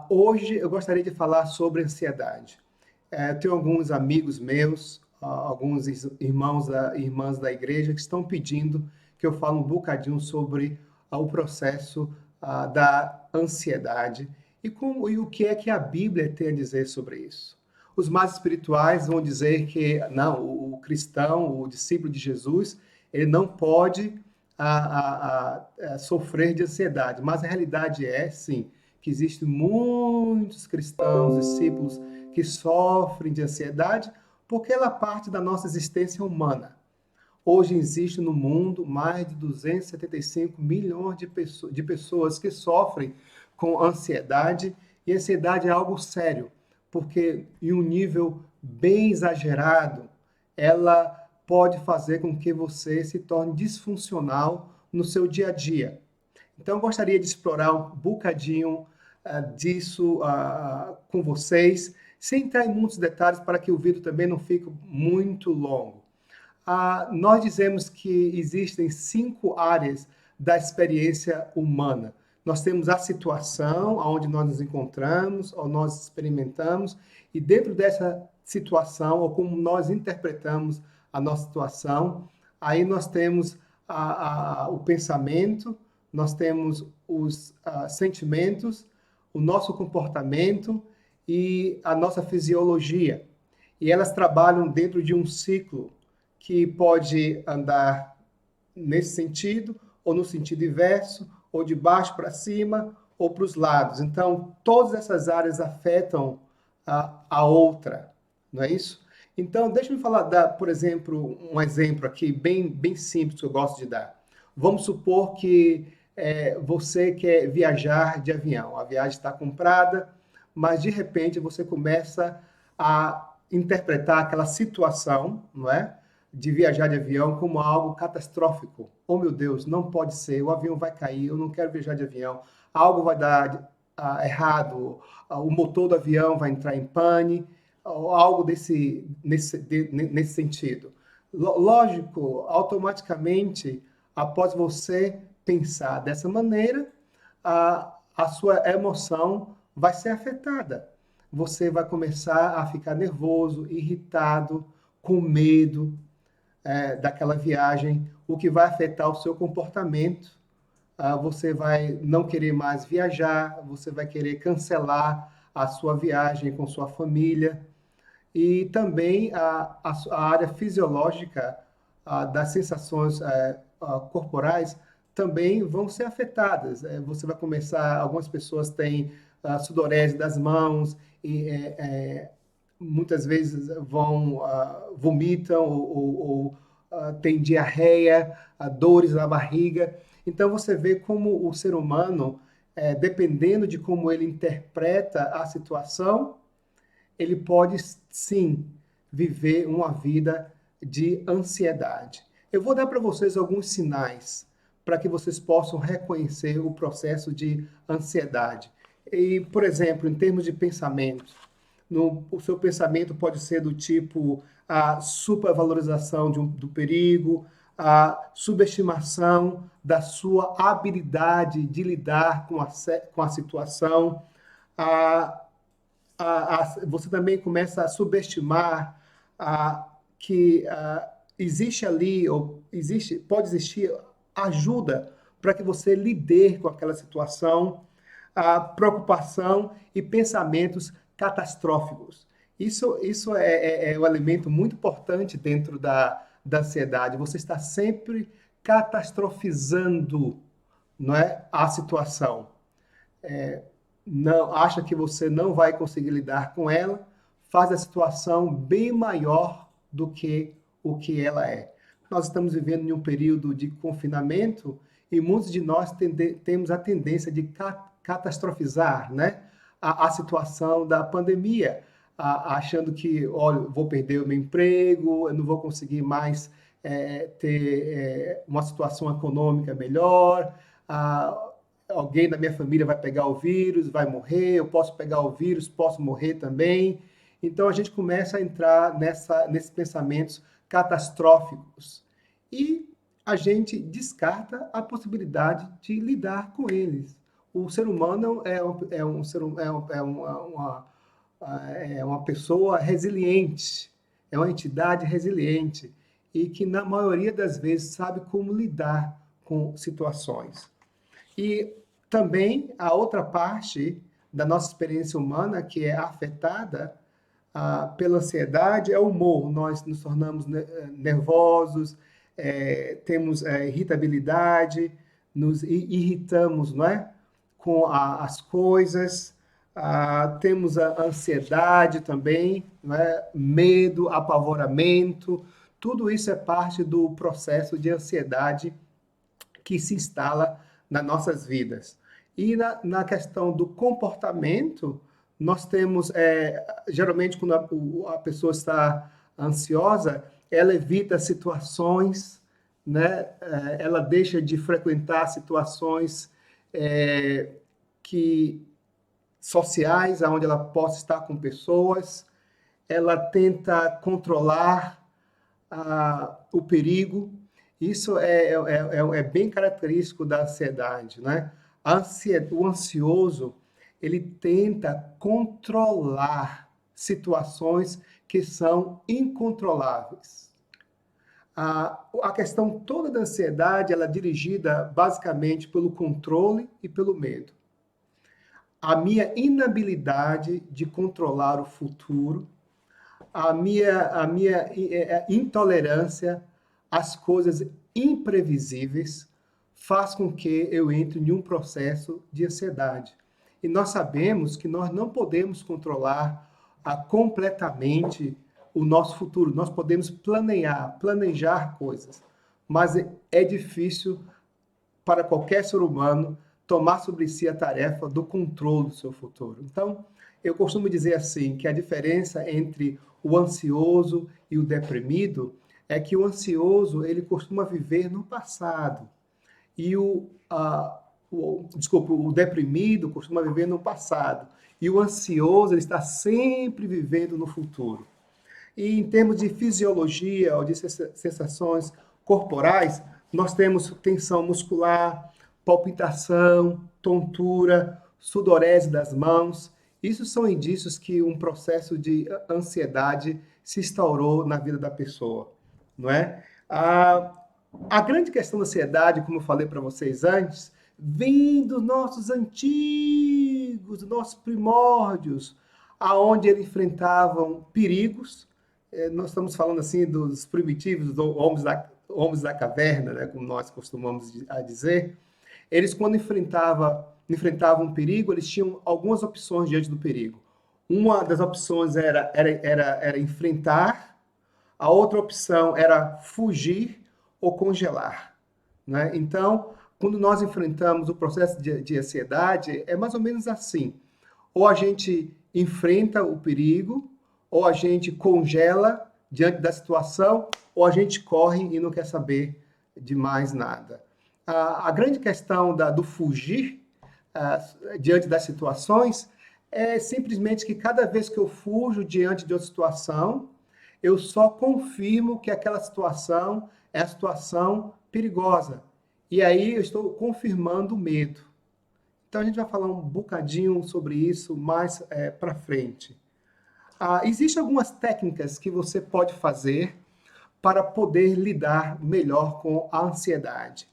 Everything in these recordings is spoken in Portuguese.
Hoje eu gostaria de falar sobre ansiedade. Eu tenho alguns amigos meus, alguns irmãos irmãs da igreja que estão pedindo que eu fale um bocadinho sobre o processo da ansiedade e o que é que a Bíblia tem a dizer sobre isso. Os mais espirituais vão dizer que não, o cristão, o discípulo de Jesus, ele não pode sofrer de ansiedade, mas a realidade é, sim, que existem muitos cristãos, discípulos, que sofrem de ansiedade porque ela parte da nossa existência humana. Hoje existe no mundo mais de 275 milhões de pessoas que sofrem com ansiedade, e ansiedade é algo sério, porque em um nível bem exagerado, ela pode fazer com que você se torne disfuncional no seu dia a dia. Então, eu gostaria de explorar um bocadinho disso com vocês, sem entrar em muitos detalhes para que o vídeo também não fique muito longo. Nós dizemos que existem 5 áreas da experiência humana. Nós temos a situação onde nós nos encontramos, ou nós experimentamos, e dentro dessa situação, ou como nós interpretamos a nossa situação, aí nós temos o pensamento, nós temos os sentimentos, o nosso comportamento e a nossa fisiologia. E elas trabalham dentro de um ciclo que pode andar nesse sentido, ou no sentido inverso, ou de baixo para cima, ou para os lados. Então, todas essas áreas afetam a outra, não é isso? Então, deixa eu falar, por exemplo, um exemplo aqui bem simples que eu gosto de dar. Vamos supor que você quer viajar de avião. A viagem está comprada, mas de repente você começa a interpretar aquela situação, não é? De viajar de avião como algo catastrófico. Oh, meu Deus, não pode ser, o avião vai cair, eu não quero viajar de avião, algo vai dar errado, o motor do avião vai entrar em pane, ou algo nesse sentido. Lógico, automaticamente, após você pensar dessa maneira, a sua emoção vai ser afetada. Você vai começar a ficar nervoso, irritado, com medo daquela viagem, o que vai afetar o seu comportamento. Você vai não querer mais viajar, você vai querer cancelar a sua viagem com sua família. E também a área fisiológica das sensações corporais também vão ser afetadas. Você vai começar, algumas pessoas têm sudorese das mãos e muitas vezes vomitam ou têm diarreia, dores na barriga. Então você vê como o ser humano, dependendo de como ele interpreta a situação, ele pode sim viver uma vida de ansiedade. Eu vou dar para vocês alguns sinais para que vocês possam reconhecer o processo de ansiedade. E, por exemplo, em termos de pensamento, o seu pensamento pode ser do tipo a supervalorização do perigo, a subestimação da sua habilidade de lidar com a situação, a você também começa a subestimar que existe ali, pode existir ajuda para que você lide com aquela situação, a preocupação e pensamentos catastróficos. Isso é um elemento muito importante dentro da ansiedade. Você está sempre catastrofizando, não é, a situação. Não acha que você não vai conseguir lidar com ela, faz a situação bem maior do que o que ela é. Nós estamos vivendo em um período de confinamento e muitos de nós temos a tendência de catastrofizar, né, a situação da pandemia, achando que, olha, vou perder o meu emprego, eu não vou conseguir mais ter uma situação econômica melhor, alguém da minha família vai pegar o vírus, vai morrer, eu posso pegar o vírus, posso morrer também. Então a gente começa a entrar nesses pensamentos catastróficos e a gente descarta a possibilidade de lidar com eles. o ser humano é um ser, é uma pessoa resiliente, é uma entidade resiliente e que, na maioria das vezes, sabe como lidar com situações. E também a outra parte da nossa experiência humana que é afetada pela ansiedade é o humor. Nós nos tornamos nervosos, temos irritabilidade, nos irritamos, não é? Com as coisas, temos a ansiedade também, não é? Medo, apavoramento, tudo isso é parte do processo de ansiedade que se instala nas nossas vidas. E na questão do comportamento, nós temos, geralmente, quando a pessoa está ansiosa, ela evita situações, né? Ela deixa de frequentar situações que sociais, onde ela possa estar com pessoas, ela tenta controlar o perigo. Isso é bem característico da ansiedade, né? O ansioso, ele tenta controlar situações que são incontroláveis. A questão toda da ansiedade, ela é dirigida basicamente pelo controle e pelo medo. A minha inabilidade de controlar o futuro, a minha intolerância às coisas imprevisíveis faz com que eu entre em um processo de ansiedade. E nós sabemos que nós não podemos controlar completamente o nosso futuro. Nós podemos planejar coisas, mas é difícil para qualquer ser humano tomar sobre si a tarefa do controle do seu futuro. Então, eu costumo dizer assim, que a diferença entre o ansioso e o deprimido é que o ansioso, ele costuma viver no passado e o deprimido costuma viver no passado e o ansioso, ele está sempre vivendo no futuro. E em termos de fisiologia ou de sensações corporais, nós temos tensão muscular, palpitação, tontura, sudorese das mãos. Isso são indícios que um processo de ansiedade se instaurou na vida da pessoa, não é? A grande questão da ansiedade, como eu falei para vocês antes, vem dos nossos antigos, dos nossos primórdios, aonde eles enfrentavam perigos. Nós estamos falando assim dos primitivos, dos homens da caverna, né, como nós costumamos dizer. Eles, quando enfrentavam um perigo, eles tinham algumas opções diante do perigo. Uma das opções era enfrentar, a outra opção era fugir ou congelar, né? Então, quando nós enfrentamos o processo de ansiedade, é mais ou menos assim. Ou a gente enfrenta o perigo, ou a gente congela diante da situação, ou a gente corre e não quer saber de mais nada. A grande questão do fugir diante das situações é simplesmente que cada vez que eu fujo diante de outra situação, eu só confirmo que aquela situação é a situação perigosa. E aí eu estou confirmando o medo. Então a gente vai falar um bocadinho sobre isso mais para frente. Existem algumas técnicas que você pode fazer para poder lidar melhor com a ansiedade.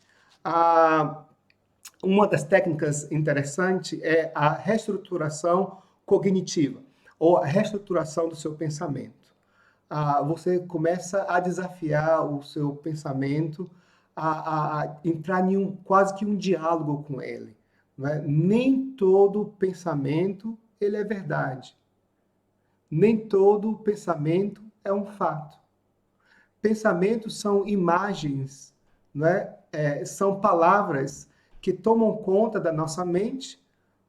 Uma das técnicas interessantes é a reestruturação cognitiva, ou a reestruturação do seu pensamento. Você começa a desafiar o seu pensamento, a entrar em quase que um diálogo com ele. Não é? Nem todo pensamento ele é verdade. Nem todo pensamento é um fato. Pensamentos são imagens, não é? São palavras que tomam conta da nossa mente,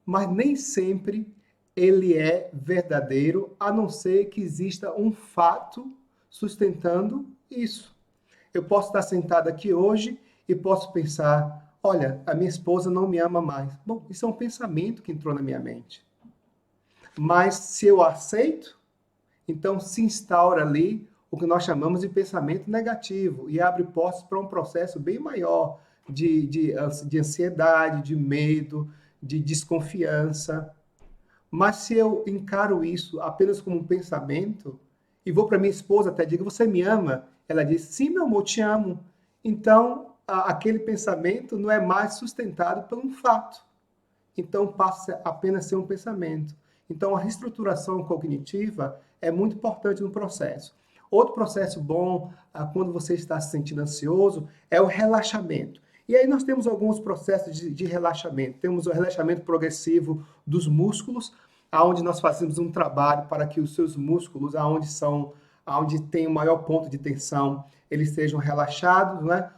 mas nem sempre ele é verdadeiro, a não ser que exista um fato sustentando isso. Eu posso estar sentado aqui hoje e posso pensar, olha, a minha esposa não me ama mais. Bom, isso é um pensamento que entrou na minha mente. Mas se eu aceito, então se instaura ali o que nós chamamos de pensamento negativo e abre portas para um processo bem maior de ansiedade, de medo, de desconfiança. Mas se eu encaro isso apenas como um pensamento, e vou para minha esposa até digo, você me ama? Ela diz, sim, meu amor, te amo. Então, aquele pensamento não é mais sustentado por um fato. Então, passa apenas a ser um pensamento. Então, a reestruturação cognitiva é muito importante no processo. Outro processo bom, quando você está se sentindo ansioso, é o relaxamento. E aí nós temos alguns processos de relaxamento. Temos o relaxamento progressivo dos músculos, aonde nós fazemos um trabalho para que os seus músculos, aonde tem o maior ponto de tensão, eles sejam relaxados, né?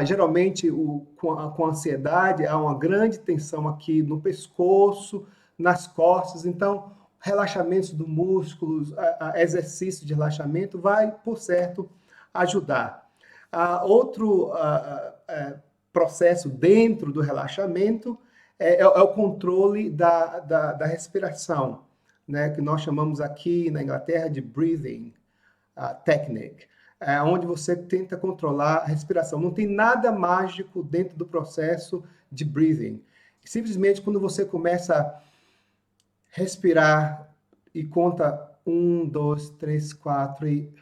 Geralmente, com a ansiedade, há uma grande tensão aqui no pescoço, nas costas. Então, relaxamentos do músculos, exercício de relaxamento vai, por certo, ajudar. Outro processo dentro do relaxamento é o controle da respiração, né, que nós chamamos aqui na Inglaterra de breathing technique, onde você tenta controlar a respiração. Não tem nada mágico dentro do processo de breathing. Simplesmente quando você começa a respirar e conta 1, 2, 3, 4 e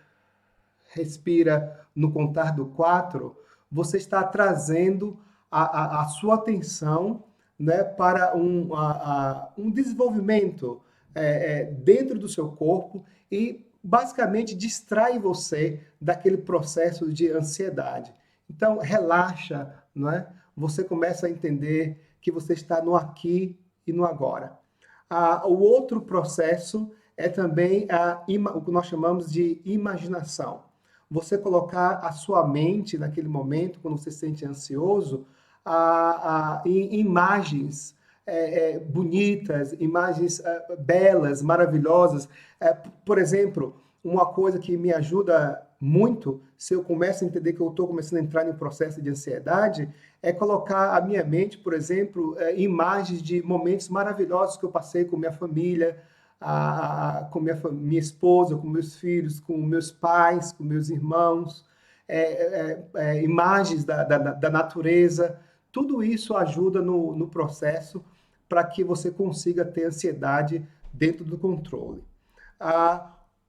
respira no contar do 4, você está trazendo a sua atenção, né, para um desenvolvimento dentro do seu corpo e basicamente distrai você daquele processo de ansiedade. Então, relaxa, não é? Você começa a entender que você está no aqui e no agora. O outro processo é também o que nós chamamos de imaginação. Você colocar a sua mente naquele momento, quando você se sente ansioso, em imagens bonitas, imagens belas, maravilhosas. Por exemplo, uma coisa que me ajuda muito, se eu começo a entender que eu estou começando a entrar em um processo de ansiedade, é colocar a minha mente, por exemplo, imagens de momentos maravilhosos que eu passei com minha família, com minha esposa, com meus filhos, com meus pais, com meus irmãos, imagens da natureza. Tudo isso ajuda no processo para que você consiga ter ansiedade dentro do controle.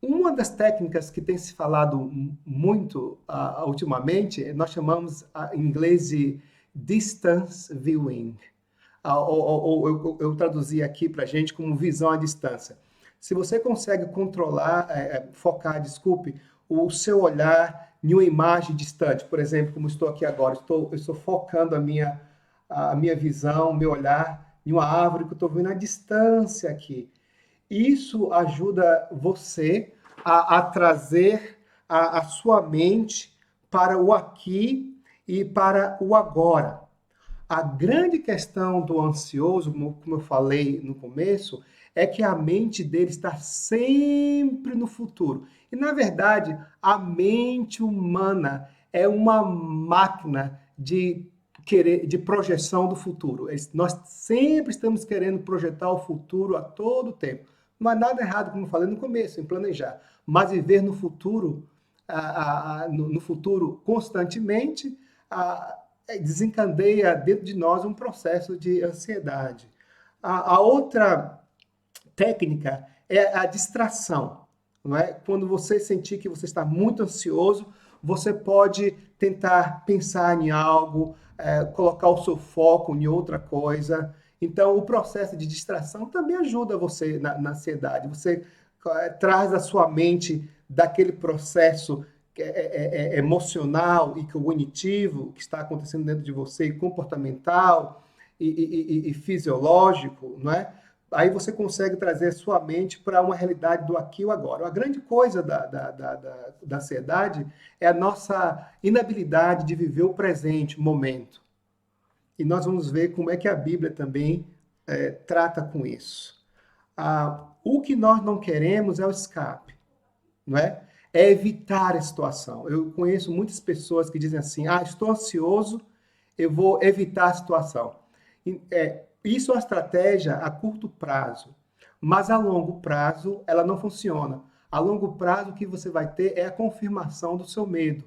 Uma das técnicas que tem se falado muito ultimamente, nós chamamos em inglês de distance viewing. Eu traduzi aqui para a gente como visão à distância. Se você consegue controlar, focar, desculpe, o seu olhar em uma imagem distante, por exemplo, como estou aqui agora, eu estou focando a minha visão, meu olhar em uma árvore que eu estou vendo à distância aqui. Isso ajuda você a trazer a sua mente para o aqui e para o agora. A grande questão do ansioso, como eu falei no começo, é que a mente dele está sempre no futuro. E, na verdade, a mente humana é uma máquina de projeção do futuro. Nós sempre estamos querendo projetar o futuro a todo tempo. Não há nada errado, como eu falei no começo, em planejar. Mas viver no futuro, no futuro constantemente, desencadeia dentro de nós um processo de ansiedade. A outra técnica é a distração. Não é? Quando você sentir que você está muito ansioso, você pode tentar pensar em algo, colocar o seu foco em outra coisa. Então, o processo de distração também ajuda você na ansiedade. Você traz a sua mente daquele processo emocional e cognitivo que está acontecendo dentro de você, comportamental e fisiológico, não é? Aí você consegue trazer a sua mente para uma realidade do aqui e o agora. A grande coisa da ansiedade é a nossa inabilidade de viver o presente, o momento. E nós vamos ver como é que a Bíblia também trata com isso. O que nós não queremos é o escape, não é? É evitar a situação. Eu conheço muitas pessoas que dizem assim, estou ansioso, eu vou evitar a situação. Isso é uma estratégia a curto prazo, mas a longo prazo ela não funciona. A longo prazo o que você vai ter é a confirmação do seu medo.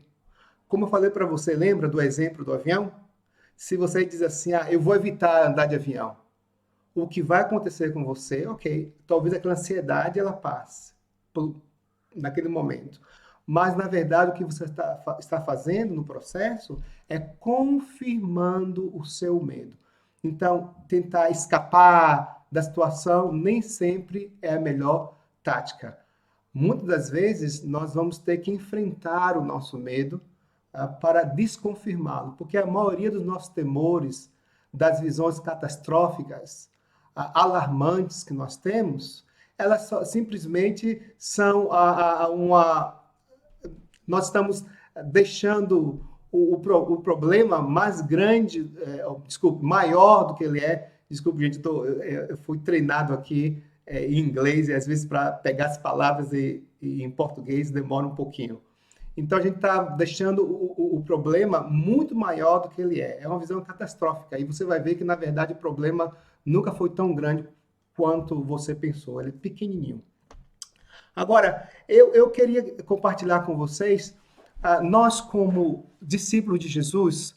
Como eu falei para você, lembra do exemplo do avião? Se você diz assim, eu vou evitar andar de avião, o que vai acontecer com você, ok, talvez aquela ansiedade ela passe naquele momento. Mas, na verdade, o que você está fazendo no processo é confirmando o seu medo. Então, tentar escapar da situação nem sempre é a melhor tática. Muitas das vezes, nós vamos ter que enfrentar o nosso medo para desconfirmá-lo, porque a maioria dos nossos temores, das visões catastróficas, alarmantes que nós temos, elas simplesmente são nós estamos deixando o problema mais grande, desculpe, maior do que ele é. Desculpe, gente, eu fui treinado aqui em inglês e às vezes para pegar as palavras e em português demora um pouquinho. Então a gente está deixando o problema muito maior do que ele é. É uma visão catastrófica. E você vai ver que, na verdade, o problema nunca foi tão grande quanto você pensou. Ele é pequenininho. Agora, eu queria compartilhar com vocês, nós como discípulos de Jesus,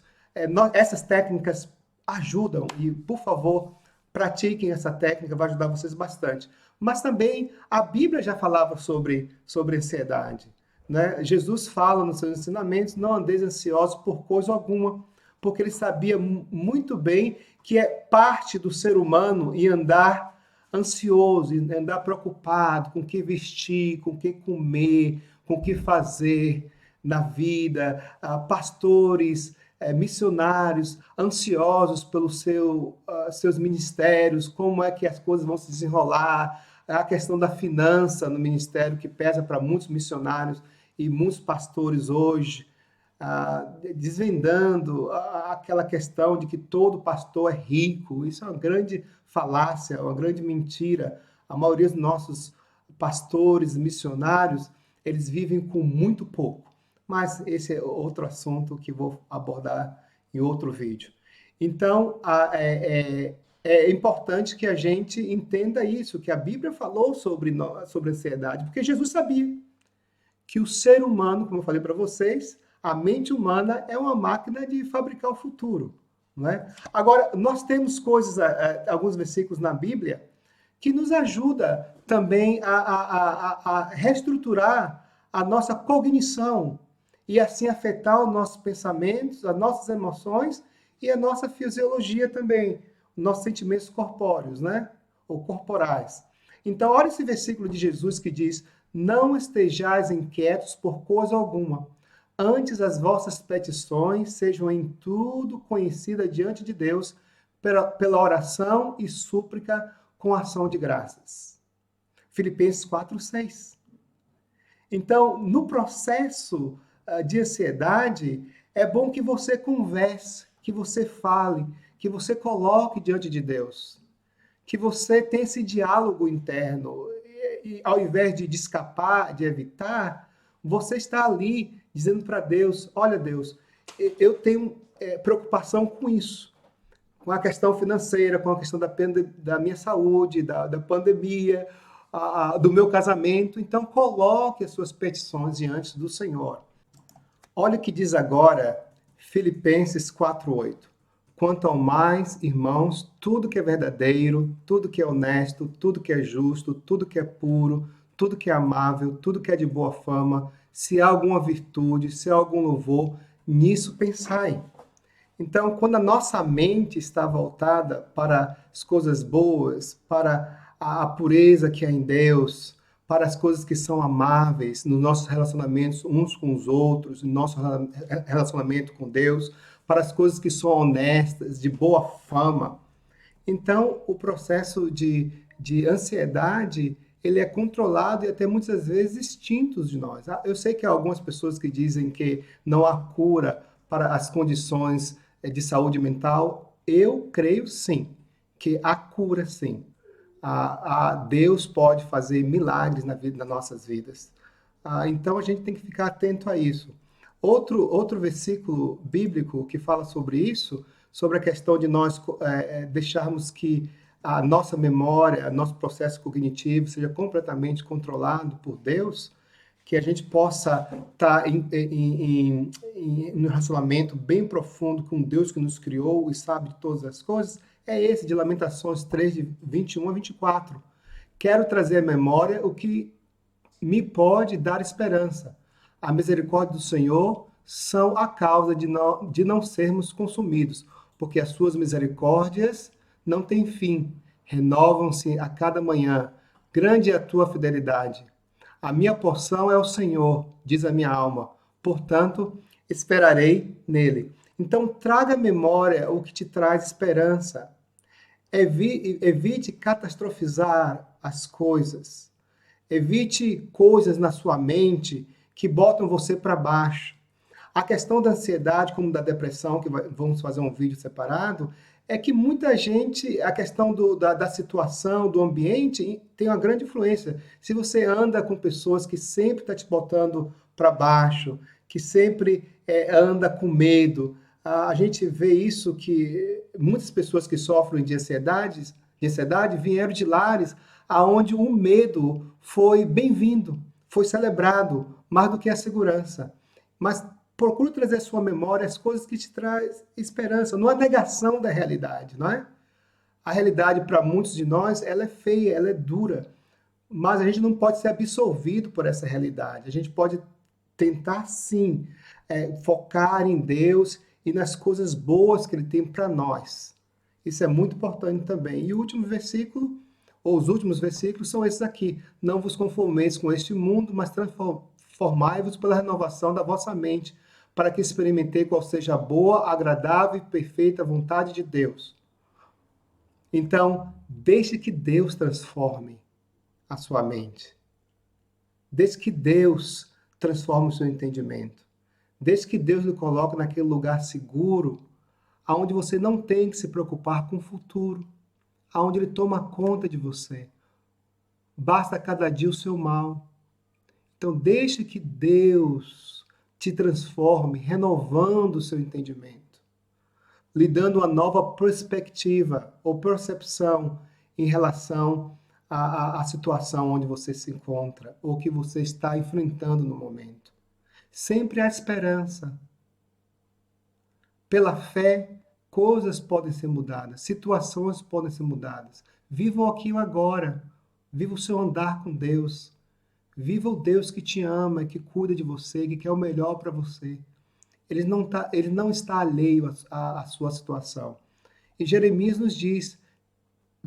essas técnicas ajudam e, por favor, pratiquem essa técnica, vai ajudar vocês bastante. Mas também a Bíblia já falava sobre ansiedade. Né? Jesus fala nos seus ensinamentos, não andeis ansiosos por coisa alguma, porque ele sabia muito bem que é parte do ser humano e andar ansioso, e andar preocupado com o que vestir, com o que comer, com o que fazer na vida, pastores, missionários ansiosos pelos seus ministérios, como é que as coisas vão se desenrolar, a questão da finança no ministério que pesa para muitos missionários e muitos pastores hoje, desvendando aquela questão de que todo pastor é rico. Isso é uma grande falácia, uma grande mentira. A maioria dos nossos pastores, missionários, eles vivem com muito pouco. Mas esse é outro assunto que vou abordar em outro vídeo. Então, é importante que a gente entenda isso, que a Bíblia falou sobre ansiedade, porque Jesus sabia que o ser humano, como eu falei para vocês, a mente humana é uma máquina de fabricar o futuro. Não é? Agora, nós temos coisas, alguns versículos na Bíblia, que nos ajuda também a reestruturar a nossa cognição e assim afetar os nossos pensamentos, as nossas emoções e a nossa fisiologia também, nossos sentimentos corpóreos, né? Ou corporais. Então, olha esse versículo de Jesus que diz: não estejais inquietos por coisa alguma, antes as vossas petições sejam em tudo conhecidas diante de Deus pela oração e súplica com ação de graças. Filipenses 4:6. Então, no processo de ansiedade, é bom que você converse, que você fale, que você coloque diante de Deus, que você tenha esse diálogo interno. E ao invés de escapar, de evitar, você está ali dizendo para Deus: olha, Deus, eu tenho preocupação com isso, com a questão financeira, com a questão da minha saúde, da pandemia, do meu casamento. Então, coloque as suas petições diante do Senhor. Olha o que diz agora Filipenses 4:8. Quanto ao mais, irmãos, tudo que é verdadeiro, tudo que é honesto, tudo que é justo, tudo que é puro, tudo que é amável, tudo que é de boa fama, se há alguma virtude, se há algum louvor, nisso pensai. Então, quando a nossa mente está voltada para as coisas boas, para a pureza que há em Deus, para as coisas que são amáveis, nos nossos relacionamentos uns com os outros, no nosso relacionamento com Deus, para as coisas que são honestas, de boa fama. Então, o processo de ansiedade, ele é controlado e até muitas vezes extinto de nós. Eu sei que há algumas pessoas que dizem que não há cura para as condições de saúde mental. Eu creio sim, que há cura sim. Deus pode fazer milagres nas nossas vidas. Então a gente tem que ficar atento a isso. Outro versículo bíblico que fala sobre isso, sobre a questão de nós deixarmos que a nossa memória, nosso processo cognitivo seja completamente controlado por Deus, que a gente possa estar em um relacionamento bem profundo com Deus que nos criou e sabe de todas as coisas, é esse de Lamentações 3, de 21 a 24. Quero trazer à memória o que me pode dar esperança. A misericórdia do Senhor são a causa de não sermos consumidos, porque as suas misericórdias não têm fim, renovam-se a cada manhã. Grande é a tua fidelidade. A minha porção é o Senhor, diz a minha alma. Portanto, esperarei nele. Então, traga à memória o que te traz esperança. Evite catastrofizar as coisas. Evite coisas na sua mente que botam você para baixo. A questão da ansiedade, como da depressão, que vamos fazer um vídeo separado, é que muita gente, a questão da situação, do ambiente, tem uma grande influência. Se você anda com pessoas que sempre estão te botando para baixo, que sempre anda com medo, a gente vê isso que muitas pessoas que sofrem de ansiedade vieram de lares aonde o medo foi bem-vindo, foi celebrado, mais do que a segurança. Mas procure trazer à sua memória as coisas que te traz esperança, não a negação da realidade, não é? A realidade, para muitos de nós, ela é feia, ela é dura, mas a gente não pode ser absolvido por essa realidade. A gente pode tentar, sim, focar em Deus e nas coisas boas que Ele tem para nós. Isso é muito importante também. E o último versículo, ou os últimos versículos, são esses aqui. Não vos conformeis com este mundo, mas transformai-vos pela renovação da vossa mente, para que experimentei qual seja a boa, agradável e perfeita vontade de Deus. Então, deixe que Deus transforme a sua mente. Deixe que Deus transforme o seu entendimento. Deixe que Deus lhe coloque naquele lugar seguro, aonde você não tem que se preocupar com o futuro, aonde Ele toma conta de você. Basta cada dia o seu mal. Então, deixe que Deus te transforme, renovando o seu entendimento, lhe dando uma nova perspectiva ou percepção em relação à situação onde você se encontra ou que você está enfrentando no momento. Sempre há esperança. Pela fé, coisas podem ser mudadas, situações podem ser mudadas. Viva o aqui e o agora. Viva o seu andar com Deus. Viva o Deus que te ama, que cuida de você, que quer o melhor para você. Ele não está alheio à sua situação. E Jeremias nos diz,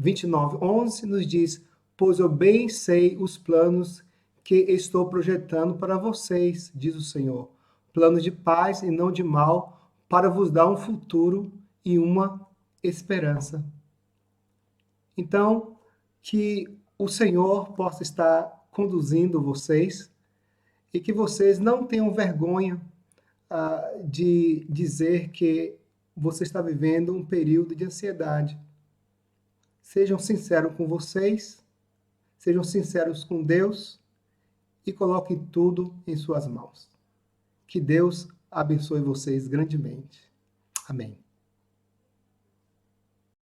29:11, nos diz: pois eu bem sei os planos que estou projetando para vocês, diz o Senhor. Planos de paz e não de mal, para vos dar um futuro e uma esperança. Então, que o Senhor possa estar conduzindo vocês e que vocês não tenham vergonha de dizer que você está vivendo um período de ansiedade. Sejam sinceros com vocês, sejam sinceros com Deus e coloquem tudo em suas mãos. Que Deus abençoe vocês grandemente. Amém.